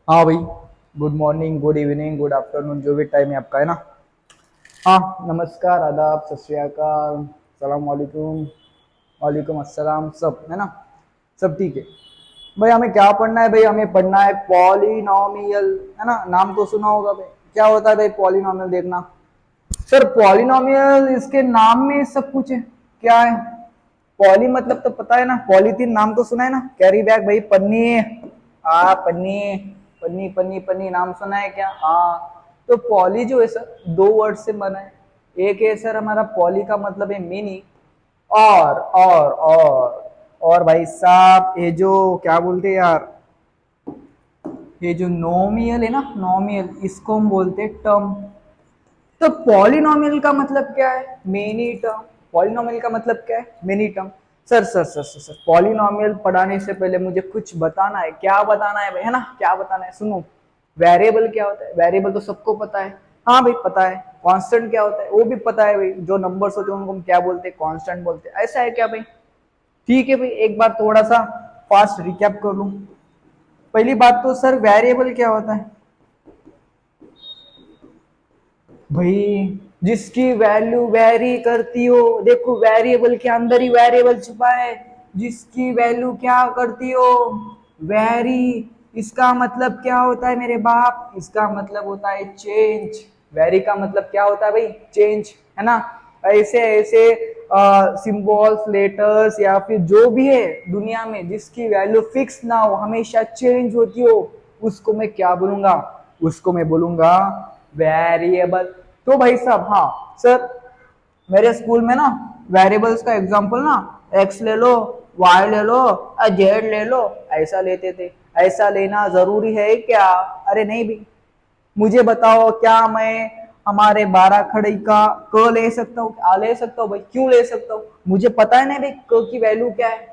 हाँ भाई। Good morning, good evening, good afternoon, जो भी टाइम है आपका, है ना। हाँ, नमस्कार, आदाब, सत श्री अकाल, सलाम वालेकुम, वालेकुम अस्सलाम, सब है ना। सब ठीक है। भाई हमें क्या पढ़ना है? भाई हमें पढ़ना है पॉलिनोमियल, है ना। नाम तो सुना होगा भाई। क्या होता है भाई पॉलिनोमियल? देखना सर, पॉलिनोमियल इसके नाम में सब कुछ है। क्या है? पॉली मतलब तो पता है ना, पॉलीथीन नाम तो सुना है ना, कैरी बैग भाई, पन्नी। पन्नी, पन्नी पन्नी पन्नी नाम सुना है क्या? हाँ। तो पॉली जो है सर, दो वर्ड से बना है। एक है सर हमारा पॉली का मतलब है मिनी। और भाई साहब, ये जो क्या बोलते हैं यार, ये जो नोमियल है ना, नोमियल, इसको हम बोलते हैं टर्म। तो पॉलिनोमियल का मतलब क्या है? Many term. पॉलिनोमियल का मतलब क्या है? Many term. सर पॉलिनोमियल पढ़ाने से पहले मुझे कुछ बताना है। क्या बताना है भाई, है ना? क्या बताना है, सुनो। वेरिएबल क्या होता है? वेरिएबल तो सबको पता है। हाँ भाई पता है। कांस्टेंट क्या होता है? वो भी पता है भाई। जो नंबर्स होते हैं उनको हम क्या बोलते हैं? कांस्टेंट बोलते हैं। ऐसा है क्या भाई? ठीक है भाई, एक बार थोड़ा सा फास्ट रिकैप कर लूं। पहली बात तो सर, वेरिएबल क्या होता है भाई? जिसकी वैल्यू वेरी करती हो। देखो, वेरिएबल के अंदर ही वेरिएबल छुपा है। जिसकी वैल्यू क्या करती हो? वेरी। इसका मतलब क्या होता है मेरे बाप? इसका मतलब होता है चेंज। वेरी का मतलब क्या होता है भाई? चेंज, है ना। ऐसे ऐसे सिंबल्स, लेटर्स या फिर जो भी है दुनिया में, जिसकी वैल्यू फिक्स ना हो, हमेशा चेंज होती हो, उसको मैं क्या बोलूंगा? उसको मैं बोलूंगा वेरिएबल। तो भाई साहब, हाँ सर, मेरे स्कूल में ना वेरिएबल्स का एग्जांपल ना, एक्स ले लो, वाई ले लो, जेड ले लो, ऐसा लेते थे। ऐसा लेना जरूरी है क्या? अरे नहीं भी। मुझे बताओ, क्या मैं हमारे 12 खड़ी का क ले सकता हूँ? क्या ले सकता हूँ भाई? क्यों ले सकता हूँ? मुझे पता है ना भाई क की वैल्यू क्या है।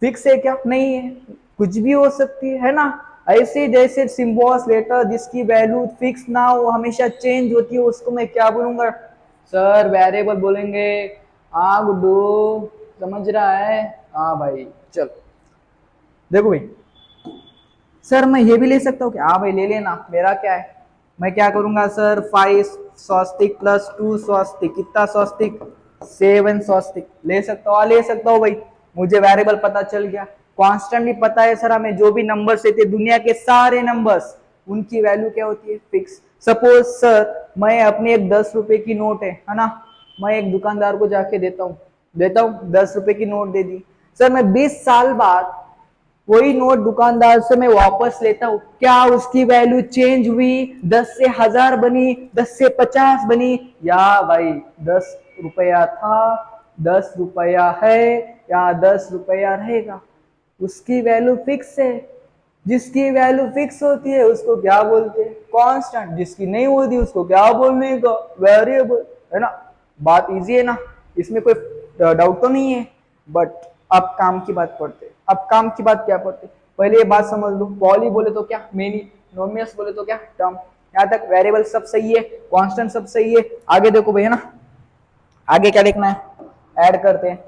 फिक्स है क्या? नहीं है। कुछ भी हो सकती है ना। ऐसे जैसे सिंबल्स, लेटर, जिसकी वैल्यू फिक्स ना हो, हमेशा चेंज होती है, उसको मैं क्या बोलूंगा? सर वेरिएबल बोलेंगे। हाँ गुड्डू, समझ रहा है। हाँ भाई, चल। देखो भाई, सर मैं ये भी ले सकता हूँ क्या? हाँ भाई ले लेना, मेरा क्या है। मैं क्या करूंगा सर? 5 स्वस्तिक प्लस 2 स्वस्तिक, कितना स्वस्तिक? 7 स्वस्तिक। ले सकता हूँ? ले सकता हूँ भाई। मुझे वेरिएबल पता चल गया। कांस्टेंट भी पता है सर हमें। जो भी नंबर्स रहते दुनिया के सारे नंबर्स, उनकी वैल्यू क्या होती है? फिक्स। सपोज सर, मैं अपनी एक 10 रुपए की नोट है ना, मैं एक दुकानदार को जाके देता हूँ 10 रुपए की नोट दे दी। सर मैं 20 साल बाद वही नोट दुकानदार से मैं वापस लेता हूँ, क्या उसकी वैल्यू चेंज हुई? 10 से 1000 बनी, 10 से 50 बनी, या भाई 10 रुपया था, 10 रुपया है, या 10 रुपया रहेगा? उसकी वैल्यू फिक्स है। जिसकी वैल्यू फिक्स होती है उसको क्या बोलते हैं? कांस्टेंट। जिसकी नहीं होती उसको क्या बोलने का? वेरिएबल, है ना। बात इजी है ना, इसमें कोई डाउट तो नहीं है। बट अब काम की बात पढ़ते हैं। अब काम की बात क्या पढ़ते हैं? पहले ये बात समझ लो, पॉली बोले तो क्या? मेनी। नोमियस बोले तो क्या? टर्म। यहाँ तक वेरिएबल सब सही है, कांस्टेंट सब सही है। आगे देखो भैया ना, आगे क्या देखना है? ऐड करते हैं।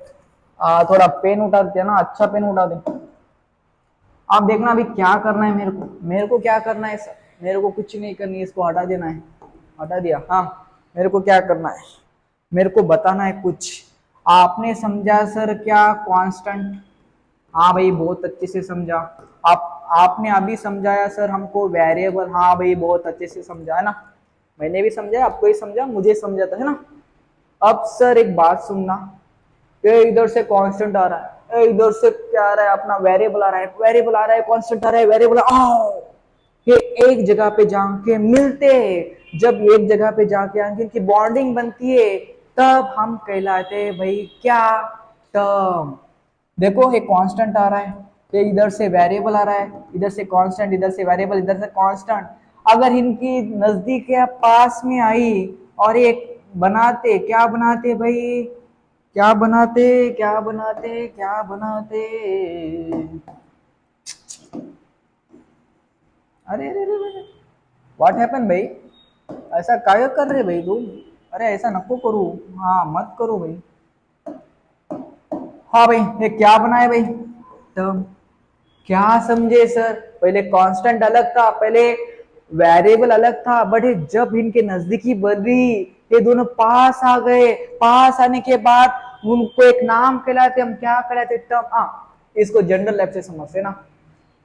थोड़ा पेन उठा देते हैं ना, अच्छा पेन उठा दे। आप देखना अभी क्या करना है मेरे को क्या करना है सर? मेरे को कुछ नहीं करनी है, इसको हटा देना है। हटा दिया, हाँ। मेरे को क्या करना है? मेरे को बताना है कुछ। आपने समझा सर क्या कांस्टेंट? हाँ भाई बहुत अच्छे से समझा। आपने अभी समझाया सर हमको वेरिएबल। हाँ भाई बहुत अच्छे से समझा, है ना। मैंने भी समझा, आपको ही समझा, मुझे समझा था, है ना। अब सर एक बात सुनना, ये इधर से कांस्टेंट आ रहा है, इधर से क्या आ रहा है? अपना वेरिएबल आ रहा है, वेरिएबल आ रहा है, कांस्टेंट आ रहा है, वेरिएबल आओ, ये एक जगह पे जाके मिलते हैं। जब एक जगह पे जाके आके इनकी बॉन्डिंग बनती है, तब हम कहलाते हैं भाई क्या? टर्म। देखो ये कांस्टेंट आ रहा है, ये इधर से वेरिएबल आ रहा है, इधर से कांस्टेंट, इधर से वेरिएबल, इधर से कांस्टेंट। अगर इनकी नजदीक या पास में आई और एक बनाते, क्या बनाते भाई? क्या बनाते? क्या बनाते? क्या बनाते? अरे अरे अरे, व्हाट हैपन भाई? ऐसा काय कर रहे भाई तुम? अरे ऐसा नको करो। हाँ मत करो भाई। हाँ भाई, ये क्या बनाए भाई? टर्म। क्या समझे सर? पहले कांस्टेंट अलग था, पहले वेरिएबल अलग था, बट जब इनके नजदीकी बढ़ी ये दोनों पास आ गए। पास आने के बाद उनको एक नाम कहलाते, हम क्या कहलाते? टर्म। हाँ, इसको जनरल लाइफ से समझते ना।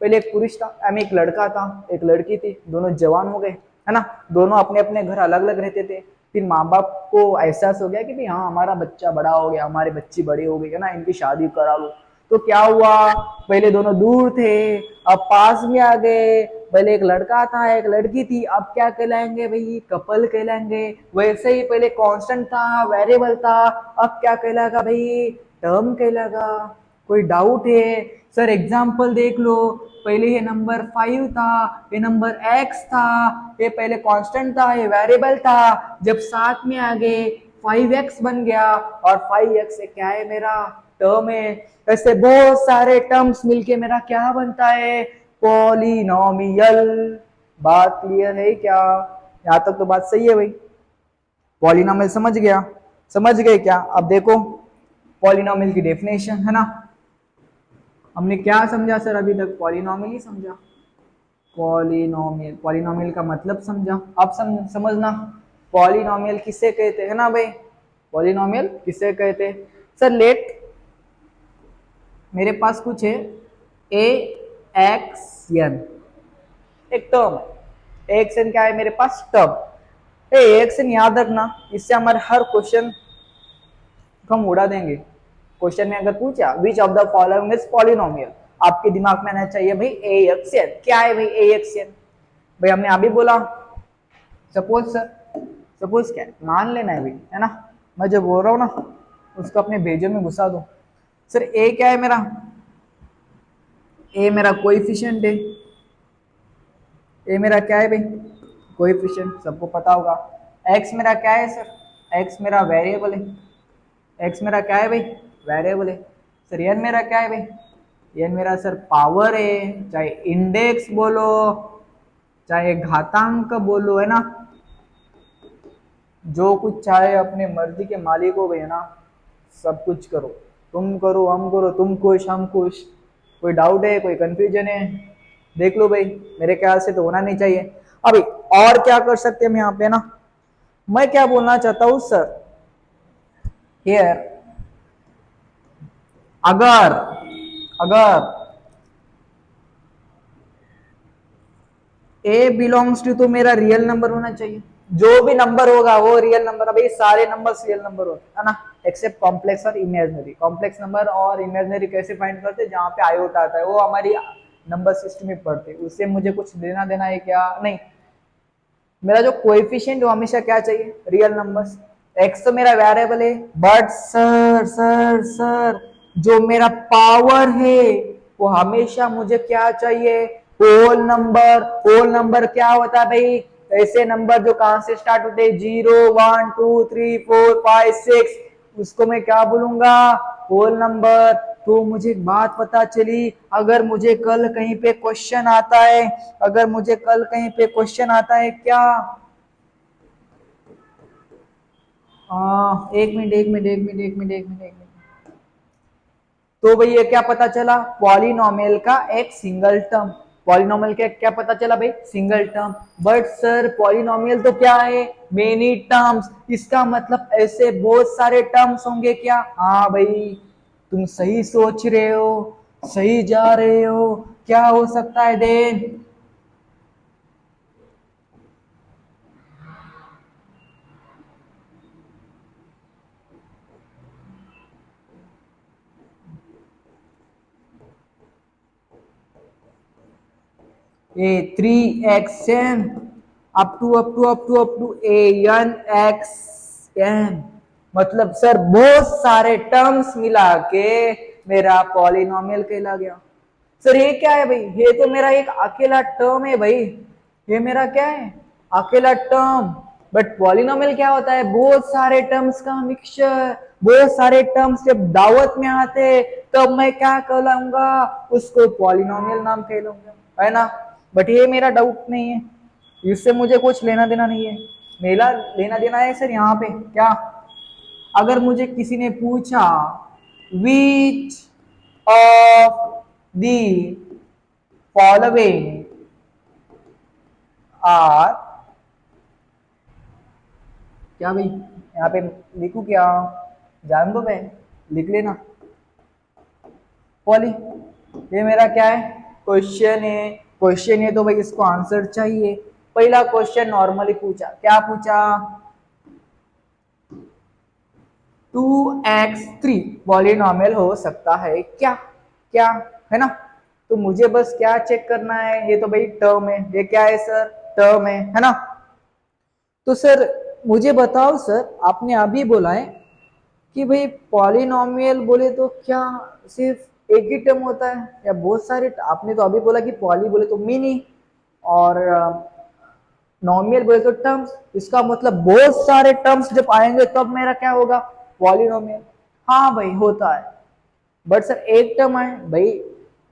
पहले एक पुरुष था, एक लड़का था, एक लड़की थी, दोनों जवान हो गए, है ना। दोनों अपने अपने घर अलग अलग रहते थे। फिर माँ बाप को एहसास हो गया कि भाई हाँ, हमारा बच्चा बड़ा हो गया, हमारी बच्ची बड़ी हो गई है ना, इनकी शादी करा लो। तो क्या हुआ, पहले दोनों दूर थे, अब पास में आ गए। पहले एक लड़का था, एक लड़की थी, अब क्या कहलाएंगे भाई? कपल कहलाएंगे। वैसे ही पहले कांस्टेंट था, वेरिएबल था, अब क्या कहलाएगा भाई? टर्म कहलाएगा। कोई डाउट है? सर एग्जाम्पल देख लो। पहले ये नंबर 5 था, ये नंबर x था, ये पहले कांस्टेंट था, ये वेरिएबल था। जब साथ में आ गए 5x बन गया, और 5x से क्या है? मेरा टर्म है। ऐसे बहुत सारे टर्म्स मिलके मेरा क्या बनता है? पॉलिनोमियल। बात क्लियर है क्या? यहाँ तक तो बात सही है भाई। पॉलिनोमियल समझ गया? समझ गए क्या? अब देखो पॉलिनोमियल की डेफिनेशन, है ना। हमने क्या समझा सर अभी तक? पॉलिनोमियल ही समझा। पॉलिनोमियल, पॉलिनोमियल का मतलब समझा। अब समझना पॉलिनोमियल किसे कहते हैं ना भाई? पॉलिनोमियल किसे कहते हैं? सर लेट, मेरे पास कुछ है ए एक्स एन, एक टर्म है। एक्स एन क्या है मेरे पास? टर्म। ए एक्स एन याद रखना, इससे हमारे हर क्वेश्चन को हम उड़ा देंगे। क्वेश्चन में अगर पूछा which of the following is polynomial, आपके दिमाग में आना चाहिए भाई ए एक्स एन। क्या है भाई ए एक्स एन? भाई हमने अभी बोला, सपोज सर, सपोज क्या है, मान लेना है भाई, है ना। मैं जो बोल रहा हूँ ना उसको अपने भेजो में घुसा दो। सर ए क्या है मेरा? ए मेरा कोएफिशिएंट है। ए मेरा क्या है भाई? कोएफिशिएंट, सबको पता होगा। एक्स मेरा क्या है सर? एक्स मेरा वेरिएबल है। एक्स मेरा क्या है भाई? वेरिएबल है। सर एन मेरा क्या है भाई? एन मेरा सर पावर है, चाहे इंडेक्स बोलो चाहे घातांक बोलो, है ना। जो कुछ चाहे अपने मर्जी के मालिक हो गए ना, सब कुछ करो, तुम करो हम करो, तुम खुश हम खुश। कोई डाउट है, कोई कंफ्यूजन है? देख लो भाई, मेरे ख्याल से तो होना नहीं चाहिए। अभी और क्या कर सकते हैं हम यहाँ पे ना, मैं क्या बोलना चाहता हूँ सर, हियर अगर अगर ए बिलोंग्स टू, तो मेरा रियल नंबर होना चाहिए। जो भी नंबर होगा वो रियल नंबर। अभी सारे नंबर्स रियल नंबर होते हैं ना, एक्सेप्ट कॉम्प्लेक्स और इमेजिनरी। कॉम्प्लेक्स नंबर और इमेजिनरी कैसे फाइंड करते हैं? जहाँ पे आयोटा आता है वो हमारी नंबर सिस्टम में पढ़ते हैं, उससे मुझे कुछ लेना देना है क्या? नहीं। मेरा जो कोएफिशिएंट वो हमेशा क्या चाहिए? Real numbers. एक्स तो मेरा वेरिएबल है, बट सर जो मेरा पावर है वो हमेशा मुझे क्या चाहिए? Whole number. होल नंबर क्या होता है भाई? ऐसे नंबर जो कहां से स्टार्ट होते हैं? 0 1 2 3 4 5 6, उसको मैं क्या बोलूंगा? Whole number. तो मुझे एक बात पता चली, अगर मुझे कल कहीं पे क्वेश्चन आता है, अगर मुझे कल कहीं पे क्वेश्चन आता है क्या, एक मिनट एक मिनट एक मिनट एक मिनट एक मिनट एक मिनट। तो भाई ये क्या पता चला? पॉलिनोमियल का एक सिंगल टर्म। पॉलिनोमियल का क्या पता चला भाई? Single term. But sir polynomial तो क्या है? Many terms. इसका मतलब ऐसे बहुत सारे टर्म्स होंगे क्या? हाँ भाई, तुम सही सोच रहे हो, सही जा रहे हो। क्या हो सकता है then? A 3xn up to a n x n. मतलब सर बहुत सारे टर्म्स मिला के मेरा पॉलिनोमियल कहला गया। सर ये क्या है भाई? ये तो मेरा एक अकेला टर्म है भाई, ये मेरा क्या है? अकेला टर्म। बट पॉलिनोमियल क्या होता है? बहुत सारे टर्म्स का मिक्सचर। बहुत सारे टर्म्स जब दावत में आते तब मैं क्या कहलाऊंगा? उसको पॉलिनोमियल नाम कहलाऊंगा, है ना। बट ये मेरा डाउट नहीं है, इससे मुझे कुछ लेना देना नहीं है। मेरा लेना देना है सर यहाँ पे क्या, अगर मुझे किसी ने पूछा which of the following are, क्या भाई यहाँ पे लिखू क्या, जान दो भाई, लिख लेना पॉली। ये मेरा क्या है, क्वेश्चन है। क्वेश्चन है तो भाई इसको आंसर चाहिए। पहला क्वेश्चन नॉर्मली पूछा, क्या पूछा, 2x3 पॉलिनॉमियल हो सकता है क्या, क्या है ना। तो मुझे बस क्या चेक करना है, ये तो भाई टर्म है, ये क्या है सर, टर्म है ना। तो सर मुझे बताओ सर, आपने अभी बोला है कि भाई पॉलिनॉमियल बोले तो क्या सिर्फ एक ही टर्म होता है या बहुत सारे, आपने तो अभी बोला कि पॉली बोले तो मिनी और नॉमियल बोले तो टर्म्स, इसका मतलब बहुत सारे टर्म्स जब आएंगे तब मेरा क्या होगा, पॉलिनॉमियल। हाँ भाई होता है, बट सर एक टर्म है भाई,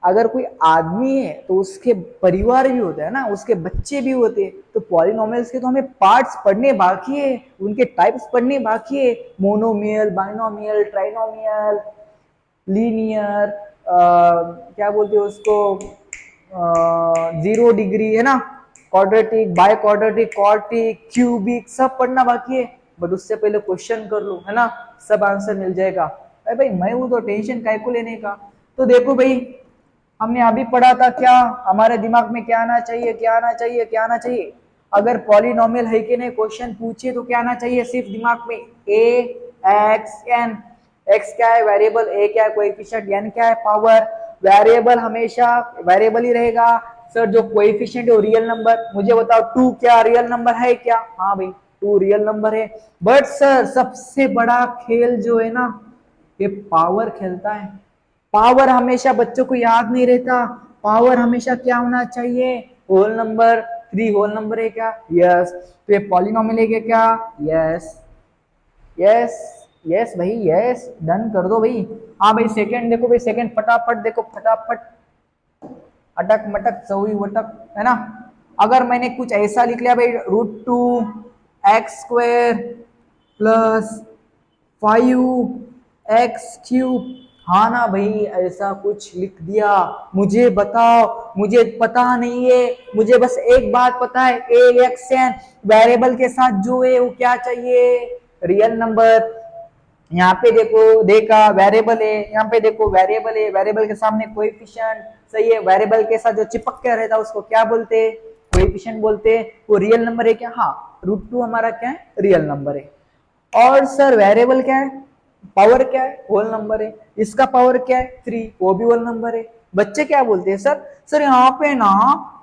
अगर कोई आदमी है तो उसके परिवार भी होता है ना, उसके बच्चे भी होते हैं, तो पॉलिनोमियल्स के तो हमें पार्ट्स पढ़ने बाकी है, उनके टाइप्स पढ़ने बाकी है, मोनोमियल, बाइनोमियल, ट्राइनोमियल, लीनियर, क्या बोलते हैं उसको, जीरो डिग्री है ना, quadratic, by quadratic, quartic, cubic, सब पढ़ना बाकी है। बट उससे पहले क्वेश्चन कर लो है ना, सब आंसर मिल जाएगा। अरे भाई मैं हूं तो टेंशन काय को लेने का। तो देखो भाई हमने अभी पढ़ा था क्या, हमारे दिमाग में क्या आना चाहिए, क्या आना चाहिए, क्या आना चाहिए, अगर पॉलिनोमियल है कि नहीं क्वेश्चन पूछे तो क्या आना चाहिए सिर्फ दिमाग में, ए एक्स एन। एक्स क्या है वेरिएबल, ए क्या है कोएफिशिएंट, एन क्या है पावर। वेरिएबल हमेशा वेरिएबल ही रहेगा। सर जो कोएफिशिएंट है वो रियल नंबर, मुझे बताओ टू क्या रियल नंबर है क्या, हाँ भाई टू रियल नंबर है। बट सर सबसे बड़ा खेल जो है ना, ये पावर खेलता है। पावर हमेशा बच्चों को याद नहीं रहता, पावर हमेशा क्या होना चाहिए, whole number. Three whole number है क्या, यस। तो ये पॉलिनोमियल है क्या, यस यस यस भाई यस, डन कर दो भाई। हाँ भाई सेकंड देखो भाई, सेकंड फटाफट देखो, फटाफट अटक मटक सौई वटक है ना। अगर मैंने कुछ ऐसा लिख लिया भाई, √2 x² प्लस 5 x³ हाँ ना भाई, ऐसा कुछ लिख दिया, मुझे बताओ, मुझे पता नहीं है, मुझे बस एक बात पता है, ए एक्स एन वेरिएबल के साथ जो है वो क्या चाहिए, रियल नंबर। यहाँ पे देखो, देखा वेरिएबल है, यहाँ पे देखो वेरिएबल है, वेरिएबल के सामने कोएफिशिएंट, सही है, वेरिएबल के साथ जो चिपक के रहता है उसको क्या बोलते हैं, कोएफिशिएंट बोलते हैं। वो रियल नंबर है क्या, हाँ √2 हमारा क्या है, रियल नंबर है। और सर वेरिएबल क्या है, पावर क्या है, होल नंबर है, इसका पावर क्या है 3, वो भी होल नंबर है। बच्चे क्या बोलते हैं सर, सर यहाँ पे ना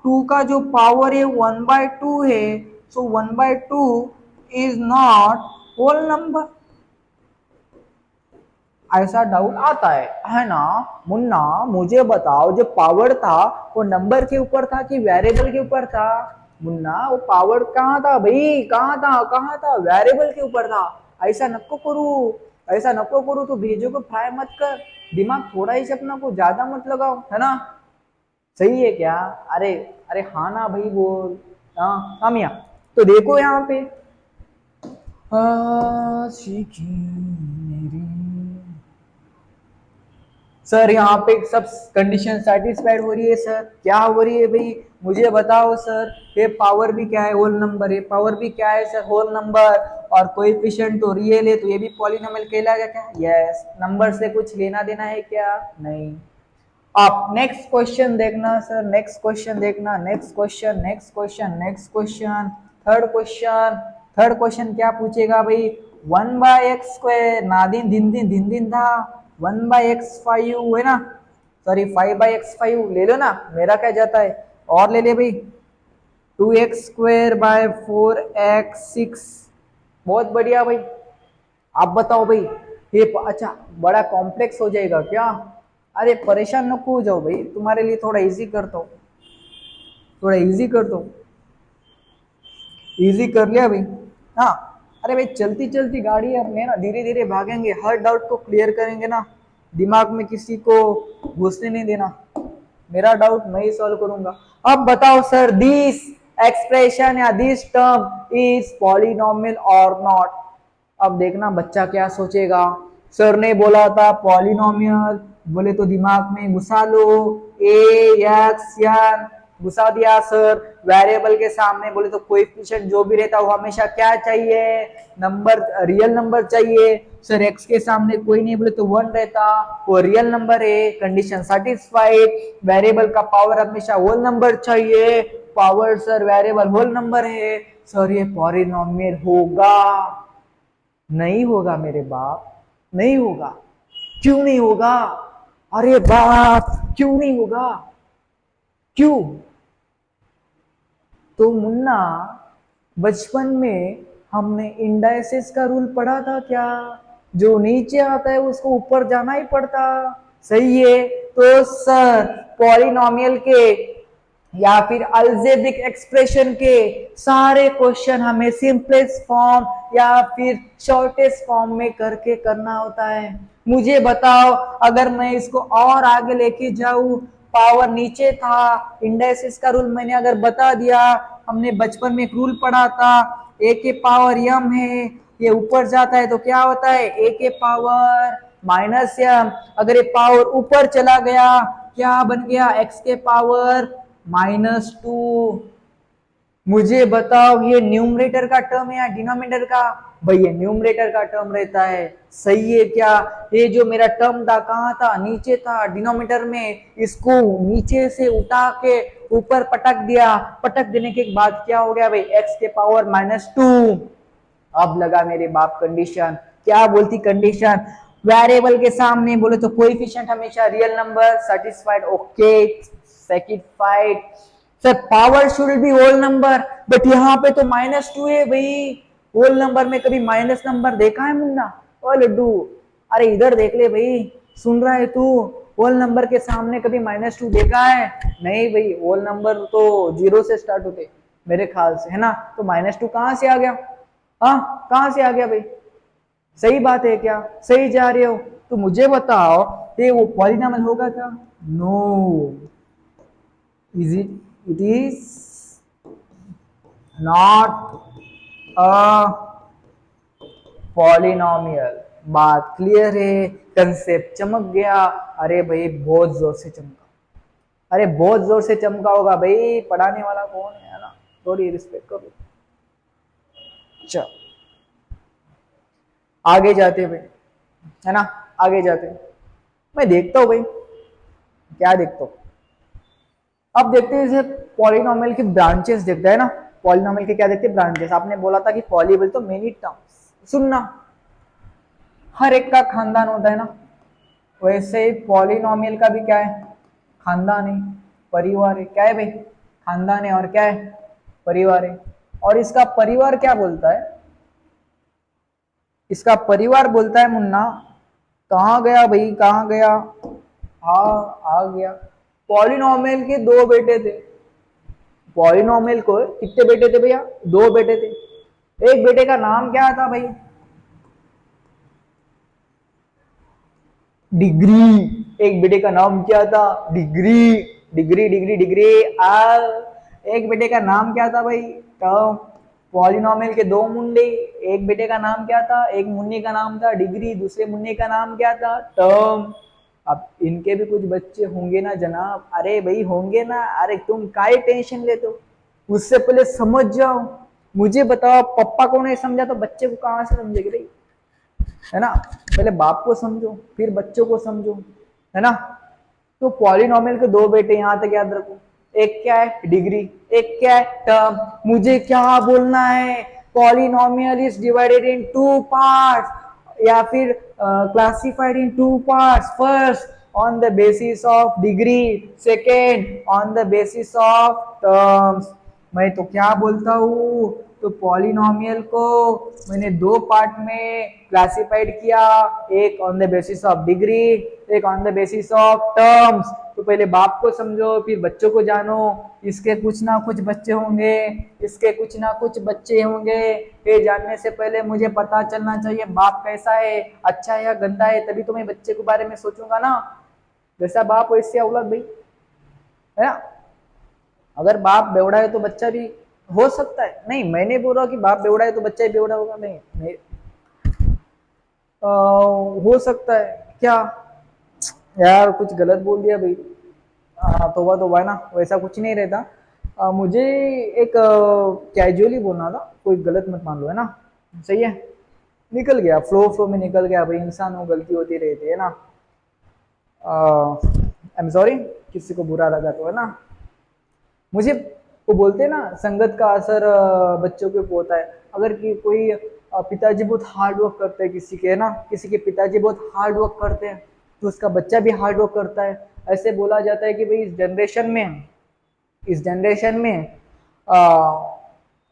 2 का जो पावर है 1/2 है, सो 1/2 इज नॉट होल नंबर। ऐसा डाउट आता है ना मुन्ना, मुझे बताओ जो पावर था वो नंबर के ऊपर था कि वेरिएबल के ऊपर था, मुन्ना वो पावर कहाँ था भाई, कहाँ था, कहाँ था, वेरिएबल के ऊपर था। ऐसा नको करू, ऐसा नको करू, तो भेजो को फ्राई मत कर, दिमाग थोड़ा ही अपना को ज्यादा मत लगाओ है ना। सही है क्या, अरे अरे हाँ ना भाई बोल, हाँ कामिया। तो देखो यहाँ पे आशिकी मेरी, सर यहाँ पे सब कंडीशन सेटिस्फाइड हो रही है सर, क्या हो रही है भाई मुझे बताओ सर। ये पावर भी क्या है, होल नंबर है, पावर भी क्या है सर, होल नंबर, और कोएफिशिएंट तो रियल है, तो ये भी पॉलिनोमियल कहलाएगा क्या, यस। नंबर से कुछ लेना देना है क्या, नहीं। आप नेक्स्ट क्वेश्चन देखना सर, नेक्स्ट क्वेश्चन देखना, next question, next question, next question, third question. Third question क्या पूछेगा भाई, 1/x² नादिन दिन दिन दिन दिन था, 1/x5 है ना, सॉरी 5/x5 ले लो ना, मेरा क्या जाता है, और ले ले भाई 2x²/4x6। बहुत बढ़िया भाई। आप बताओ भाई, ये अच्छा बड़ा कॉम्प्लेक्स हो जाएगा क्या, अरे परेशान नको हो जाओ भाई, तुम्हारे लिए थोड़ा इजी करता हूँ, थोड़ा इजी करता हूँ, इजी कर लिया भाई। हाँ अरे भाई चलती चलती गाड़ी है अपने ना, धीरे धीरे भागेंगे, हर डाउट को क्लियर करेंगे ना, दिमाग में किसी को घुसने नहीं देना, मेरा डाउट मैं ही सॉल्व करूंगा। अब बताओ सर, दिस एक्सप्रेशन या दिस टर्म इज पॉलिनोमियल और नॉट। अब देखना बच्चा क्या सोचेगा, सर ने बोला था पॉलिनोमियल, बोले तो दिमाग में घुसा लो, ए एक्स एन घुसा दिया सर। वेरिएबल के सामने बोले तो कोएफिशिएंट जो भी रहता वो हमेशा क्या चाहिए, नंबर, रियल नंबर चाहिए। सर एक्स के सामने कोई नहीं बोले तो 1 रहता, वो रियल नंबर है, कंडीशन सेटिस्फाइड। वेरिएबल का पावर हमेशा होल नंबर चाहिए, power sir variable whole number है। सर ये पॉलिनोमियल होगा? नहीं होगा मेरे बाप, नहीं होगा। क्यों नहीं होगा? अरे बाप क्यों नहीं होगा? क्यों? तो मुन्ना बचपन में हमने इंडाइसिस का रूल पढ़ा था क्या? जो नीचे आता है उसको ऊपर जाना ही पड़ता। सही है। तो सर पॉलिनोमियल के या फिर अलजेब्रिक एक्सप्रेशन के सारे क्वेश्चन हमें सिंपलेस्ट फॉर्म या फिर शॉर्टेस्ट फॉर्म में करके करना होता है। मुझे बताओ, अगर मैं इसको और आगे लेके जाऊं, पावर नीचे था, इंडाइसिस का रूल मैंने अगर बता दिया, हमने बचपन में एक रूल पढ़ा था, ए के पावर यम है, ये ऊपर जाता है तो क्या होता है, ए के पावर माइनस यम। अगर ये पावर ऊपर चला गया क्या बन गया, एक्स के पावर -2। मुझे बताओ ये न्यूमरेटर का टर्म है या डिनोमिनेटर का? भाई ये न्यूमरेटर का टर्म रहता है। सही है क्या? ये जो मेरा टर्म था कहाँ था, नीचे था डिनोमिनेटर में, इसको नीचे से उठा के ऊपर पटक दिया, पटक देने के बाद क्या हो गया भाई, एक्स के पावर -2। अब लगा मेरे बाप कंडीशन, क्या बोलती कंडीशन, वेरिएबल के सामने बोले तो कोएफिशिएंट हमेशा real number, satisfied, okay satisfied. Sir power should be whole number, but यहाँ पे तो -2 है भाई, होल नंबर में कभी माइनस नंबर देखा है मुन्ना? ओ लड्डू, अरे इधर देख ले भाई, सुन रहा है तू? होल नंबर के सामने कभी -2 देखा है? नहीं भाई, होल नंबर तो 0 से स्टार्ट होते मेरे ख्याल से, है ना? तो -2 कहाँ से आ गया? हाँ कहाँ से आ गया भाई? सही बात है क्या? सही जा रहे हो? तो मुझे बताओ ये वो पॉलिनॉमियल होगा क्या? No, is it is not a polynomial. बात क्लियर है? कंसेप्ट चमक गया? अरे भाई बहुत जोर से चमका, अरे बहुत जोर से चमका होगा भाई, पढ़ाने वाला कौन है ना, थोड़ी रिस्पेक्ट करो। चल आगे जाते भाई, है ना, आगे जाते। मैं देखता हूँ भाई, क्या देखता हूँ, अब देखते हैं जैसे पॉलिनोमियल की ब्रांचेस देखता है ना, पॉलिनोमियल के क्या देखते हैं, ब्रांचेस। आपने बोला था कि पॉली बोल तो मेनी टर्म्स, सुनना हर एक का खानदान होता है ना, वैसे ही पॉलिनोमियल का भी क्या है, खानदान है, परिवार है। क्या है भाई? खानदान है और क्या है, परिवार है। और इसका परिवार क्या बोलता है, इसका परिवार बोलता है मुन्ना, कहाँ गया भाई, कहाँ गया, हाँ आ गया। पॉलिनोमियल के 2 बेटे थे, पॉलिनोमियल को कितने बेटे थे भैया, 2 बेटे थे। एक बेटे का नाम क्या था भाई, डिग्री। एक बेटे का नाम क्या था, डिग्री, डिग्री डिग्री डिग्री। आ एक बेटे का नाम क्या था भाई, टर्म। पॉलिनोमियल के 2 मुंडे, एक बेटे का नाम क्या था, एक मुन्ने का नाम था डिग्री, दूसरे मुन्ने का नाम क्या था, टर्म। अब इनके भी कुछ बच्चे होंगे ना जनाब, अरे भाई होंगे ना, अरे तुम काहे टेंशन लेते हो, उससे पहले समझ जाओ। मुझे बताओ, पप्पा को नहीं समझा तो बच्चे को कहां से समझेगी भाई, है ना? पहले बाप को समझो फिर बच्चों को समझो, है ना? तो पॉलिनोमियल के 2 बेटे यहां तक याद रखो, एक क्या है, डिग्री, एक क्या है, टर्म। मुझे क्या बोलना है, polynomial is divided in 2 parts या फिर classified in 2 parts. First on the basis of degree, second on the basis of terms. मैं तो क्या बोलता हूँ, तो पॉलिनोमियल को मैंने 2 पार्ट में क्लासिफाइड किया, एक on the basis of degree, एक on the basis of terms. तो पहले बाप को समझो फिर बच्चों को जानो, इसके कुछ ना कुछ बच्चे होंगे, इसके कुछ ना कुछ बच्चे होंगे। ये जानने से पहले मुझे पता चलना चाहिए बाप कैसा है, अच्छा है या गंदा है, तभी तो मैं बच्चे के बारे में सोचूंगा ना। जैसा बाप वैसे औलाद भाई, है ना? अगर बाप बेवड़ा है तो बच्चा भी हो सकता है, नहीं मैं नहीं बोल रहा कि बाप बेवड़ा है तो बच्चा ही बेवड़ा होगा, नहीं, हो सकता है क्या, यार कुछ गलत बोल दिया भाई, तो है ना, वैसा कुछ नहीं रहता। मुझे एक कैजुअली बोलना था, कोई गलत मत मान लो, है ना। सही है, निकल गया, फ्लो फ्लो में निकल गया भाई, इंसान हो, गलती होती रहती है ना। आई एम सॉरी, किसी को बुरा लगा तो, है ना। मुझे वो बोलते हैं ना, संगत का असर बच्चों के ऊपर होता है। अगर कि कोई पिताजी बहुत हार्ड वर्क करते हैं, किसी के, है ना, किसी के पिताजी बहुत हार्ड वर्क करते हैं, तो उसका बच्चा भी हार्ड वर्क करता है। ऐसे बोला जाता है कि भाई इस जनरेशन में आ,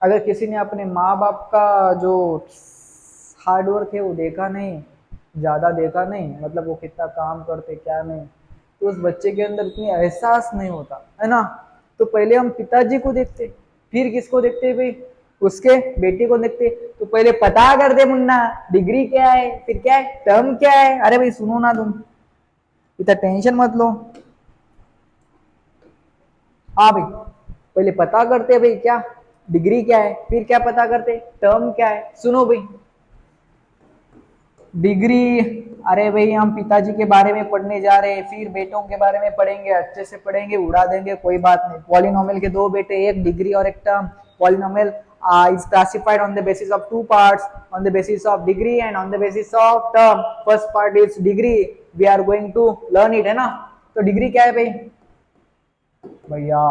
अगर किसी ने अपने माँ बाप का जो हार्ड वर्क है वो देखा नहीं, ज्यादा देखा नहीं, मतलब वो कितना काम करते क्या नहीं, तो उस बच्चे के अंदर इतनी एहसास नहीं होता, है ना। तो पहले हम पिताजी को देखते, फिर किसको देखते भाई, उसके बेटे को देखते। तो पहले पता कर दे मुन्ना, डिग्री क्या है, फिर क्या है, टर्म क्या है। अरे भाई सुनो ना तुम, इतना टेंशन मत लो। हाँ भाई, पहले पता करते भाई क्या डिग्री क्या है, फिर क्या पता करते टर्म क्या है। सुनो भाई, डिग्री, अरे भाई हम पिताजी के बारे में पढ़ने जा रहे हैं, फिर बेटों के बारे में पढ़ेंगे, अच्छे से पढ़ेंगे, उड़ा देंगे, कोई बात नहीं। पॉलिनोमियल के दो बेटे, एक डिग्री और एक term. Polynomial is classified on the basis of two parts, on the basis of degree and on the basis of term. First part is degree, we are going to learn it, है ना। तो degree क्या है भाई, भैया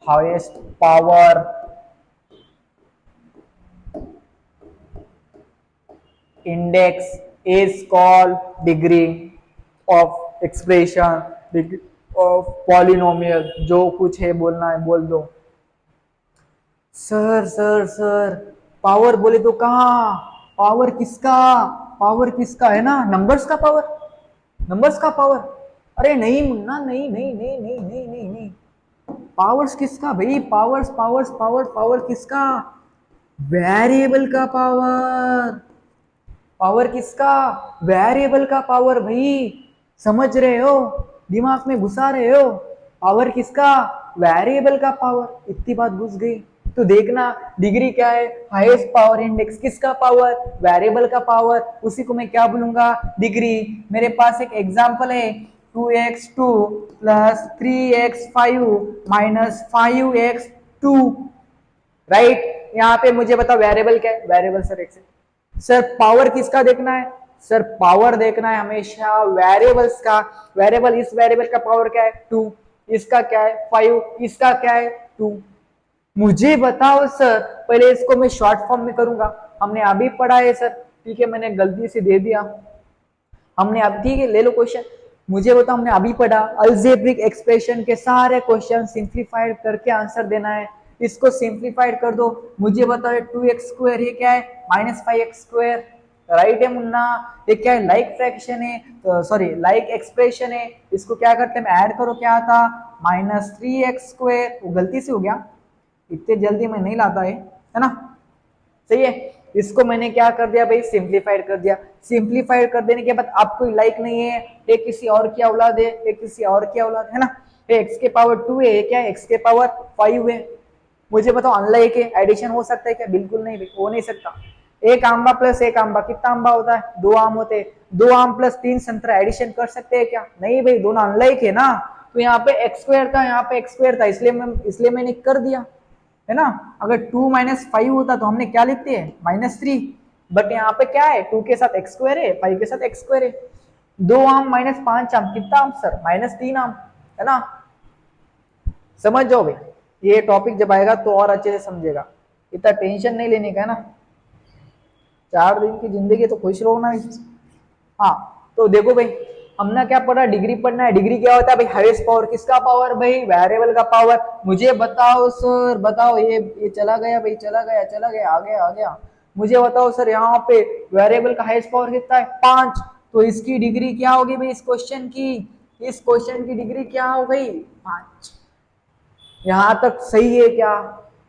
highest power index is called degree of expression, degree of polynomial। जो कुछ है बोलना है बोल दो। सर सर सर, पावर बोले तो कहाँ, पावर किसका, पावर किसका, है ना, नंबर्स का पावर, नंबर्स का पावर। अरे नहीं मुन्ना, नहीं नहीं नहीं नहीं नहीं नहीं नहीं, पावर्स किसका भाई, पावर्स पावर्स पावर पावर किसका, वेरिएबल का पावर। पावर किसका, वेरिएबल का पावर भाई, समझ रहे हो, दिमाग में घुसा रहे हो। पावर किसका, वेरिएबल का पावर। इतनी बात घुस गई तो देखना, डिग्री क्या है, हाईएस्ट पावर इंडेक्स, किसका पावर, वेरिएबल का पावर। उसी को मैं क्या बोलूंगा, डिग्री। मेरे पास एक एग्जांपल है, 2x2 plus 3x5 minus 5x2, right. यहाँ पे मुझे बताओ वेरिएबल क्या है, वेरिएबल सर एक्स है। सर पावर किसका देखना है, सर पावर देखना है हमेशा वेरिएबल्स का। वेरिएबल, इस वेरिएबल का पावर क्या है 2, इसका क्या है 5, इसका क्या है 2। मुझे बताओ सर, पहले इसको मैं शॉर्ट फॉर्म में करूंगा, हमने अभी पढ़ा है सर, ठीक है, मैंने गलती से दे दिया, हमने अब, ठीक है ले लो क्वेश्चन। मुझे बताओ, हमने अभी पढ़ा अलजेब्रिक एक्सप्रेशन के सारे क्वेश्चन सिंप्लीफाइड करके आंसर देना है। इसको सिंप्लीफाइड कर दो, मुझे बताओ 2x² ये क्या है, -5x², राइट है मुन्ना। ये क्या है, लाइक फ्रैक्शन है, सॉरी लाइक एक्सप्रेशन है। इसको क्या करते हैं, ऐड करो, क्या आता, -3x²। वो गलती से हो गया, इतने जल्दी मैं नहीं लाता है ना। सही है, इसको मैंने क्या कर दिया भाई, सिंप्लीफाइड कर दिया। सिंप्लीफाइड कर देने के बाद अब कोई लाइक नहीं है, ये किसी और की औलाद है, ये किसी और की औलाद है ना। ये एक्स के पावर 2 है, ये क्या है, एक्स के पावर 5 है। मुझे बताओ अनलाइक है, एडिशन हो सकता है क्या, बिल्कुल नहीं, हो नहीं सकता। एक आंबा प्लस एक आंबा कितना आंबा होता है, 2 आम होते हैं। 2 आम प्लस 3 संतरा एडिशन कर सकते हैं क्या, नहीं भाई, दोनों अनलाइक है ना। तो यहाँ पे x² था, यहाँ पे x² था, इसलिए मैंने कर दिया, है ना। अगर 2 - 5 होता तो हमने क्या लिखते हैं, -3। बट यहाँ पे क्या है, 2 के साथ x² है, 5 के साथ x² है। 2 आम -5 आम कितना आम सर, -3 आम, है ना। समझ जाओ भाई, ये टॉपिक जब आएगा तो और अच्छे से समझेगा, इतना टेंशन नहीं लेने का, है ना। 4 दिन की जिंदगी तो खुश रहो ना। हाँ, तो देखो भाई, हमने क्या पढ़ा, डिग्री पढ़ना है। डिग्री क्या होता है भाई, हाईएस्ट पावर, किसका पावर भाई, वेरिएबल का पावर। मुझे बताओ सर, बताओ, ये चला गया भाई, चला गया, चला गया, आ गया, आ गया। मुझे बताओ सर, यहाँ पे वेरिएबल का हाईएस्ट पावर कितना है, 5। तो इसकी डिग्री क्या होगी भाई, इस क्वेश्चन की, इस क्वेश्चन की डिग्री क्या हो गई, 5। यहाँ तक सही है क्या,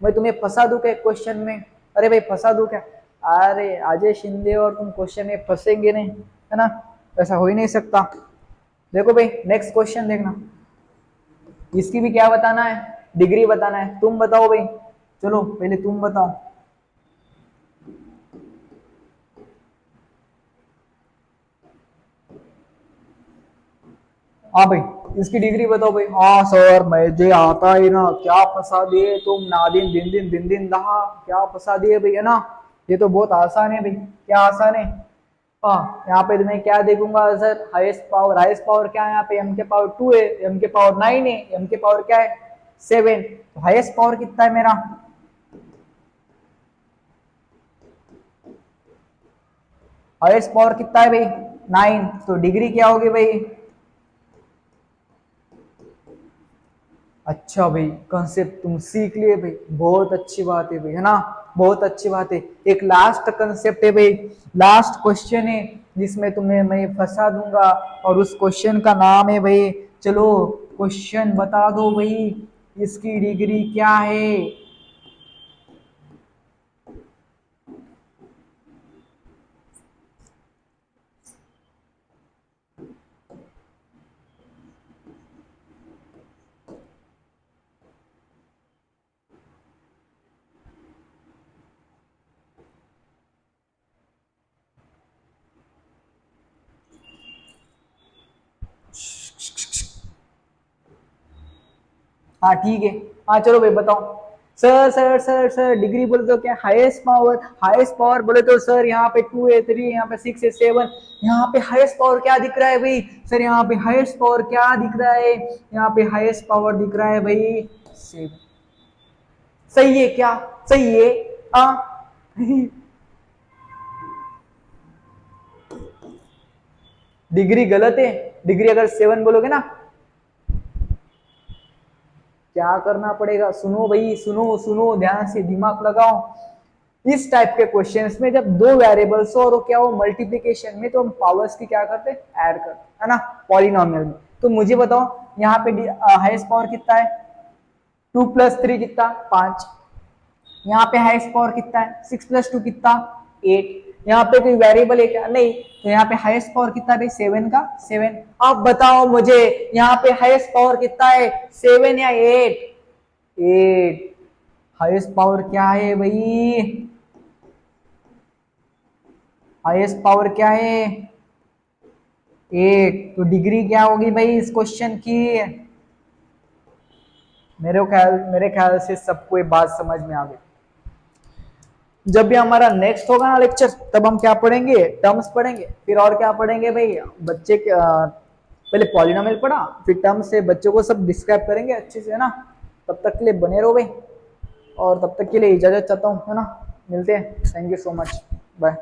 मैं तुम्हें फंसा दूं क्या क्वेश्चन में, अरे भाई फंसा दूं क्या। अरे अजय शिंदे और तुम क्वेश्चन में फंसेंगे नहीं, है ना, ऐसा हो ही नहीं सकता। देखो भाई नेक्स्ट क्वेश्चन देखना, इसकी भी क्या बताना है, डिग्री बताना है। तुम बताओ भाई, चलो पहले तुम बताओ। हाँ भाई, इसकी डिग्री बताओ भाई। हाँ सर मुझे आता है ना, क्या फंसा दिए तुम, ना दिन दिन दिन दिन दिन दहा, क्या फंसा दिए भाई, है ना। ये तो बहुत आसान है भाई, क्या आसान है। हाँ यहाँ पे मैं क्या देखूंगा सर, हाईएस्ट पावर क्या है यहाँ पे, एम के पावर 2 है, एम के पावर 9 है, एम के पावर क्या है 7, तो हाईएस्ट पावर कितना है मेरा, हाईएस्ट पावर कितना है भाई 9, तो डिग्री क्या होगी भाई। अच्छा भाई कंसेप्ट तुम सीख लिए भाई, बहुत अच्छी बात है भाई, है ना, बहुत अच्छी बात है। एक लास्ट कंसेप्ट है भाई, लास्ट क्वेश्चन है जिसमें तुम्हें मैं फंसा दूंगा, और उस क्वेश्चन का नाम है भाई, चलो क्वेश्चन बता दो भाई, इसकी डिग्री क्या है। हाँ ठीक है, हाँ चलो भाई बताओ। सर डिग्री बोले तो क्या, हाईएस्ट पावर बोले तो सर यहाँ पे 2 है, 3, यहाँ पे 6 है, 7, यहाँ पे हाईएस्ट पावर क्या दिख रहा है भाई, सर यहाँ पे हाईएस्ट पावर क्या दिख रहा है, यहाँ पे हाईएस्ट पावर दिख रहा है भाई 7। सही है क्या, सही है। हाँ डिग्री गलत है, डिग्री अगर 7 बोलोगे ना, क्या करना पड़ेगा, सुनो भाई, सुनो सुनो ध्यान से, दिमाग लगाओ। इस टाइप के क्वेश्चंस में जब दो वेरिएबल्स हो और क्या हो मल्टीप्लिकेशन में, तो हम पावर्स की क्या करते हैं, ऐड करते, है ना, पॉलिनोमियल में। तो मुझे बताओ यहाँ पे हाईएस्ट पावर कितना है, 2 + 3 कितना 5, यहाँ पे हाईएस्ट पावर कितना है, 6 + 2 कितना 8, यहाँ पे कोई वेरिएबल है क्या, नहीं, तो यहाँ पे हाईएस्ट पावर कितना है 7 का 7। अब बताओ मुझे यहाँ पे हाईएस्ट पावर कितना है, 7 या 8, 8 हाईएस्ट पावर क्या है भाई, हाईएस्ट पावर क्या है 8, तो डिग्री क्या होगी भाई इस क्वेश्चन की। मेरे ख्याल से सबको ये बात समझ में आ गई। जब भी हमारा नेक्स्ट होगा ना लेक्चर, तब हम क्या पढ़ेंगे, टर्म्स पढ़ेंगे, फिर और क्या पढ़ेंगे भाई, बच्चे पहले पॉलिनोमियल पढ़ा, फिर टर्म्स से बच्चों को सब डिस्क्राइब करेंगे अच्छे से, है ना। तब तक के लिए बने रहो भाई, और तब तक के लिए इजाजत चाहता हूँ, है ना, मिलते हैं, thank you so much, bye.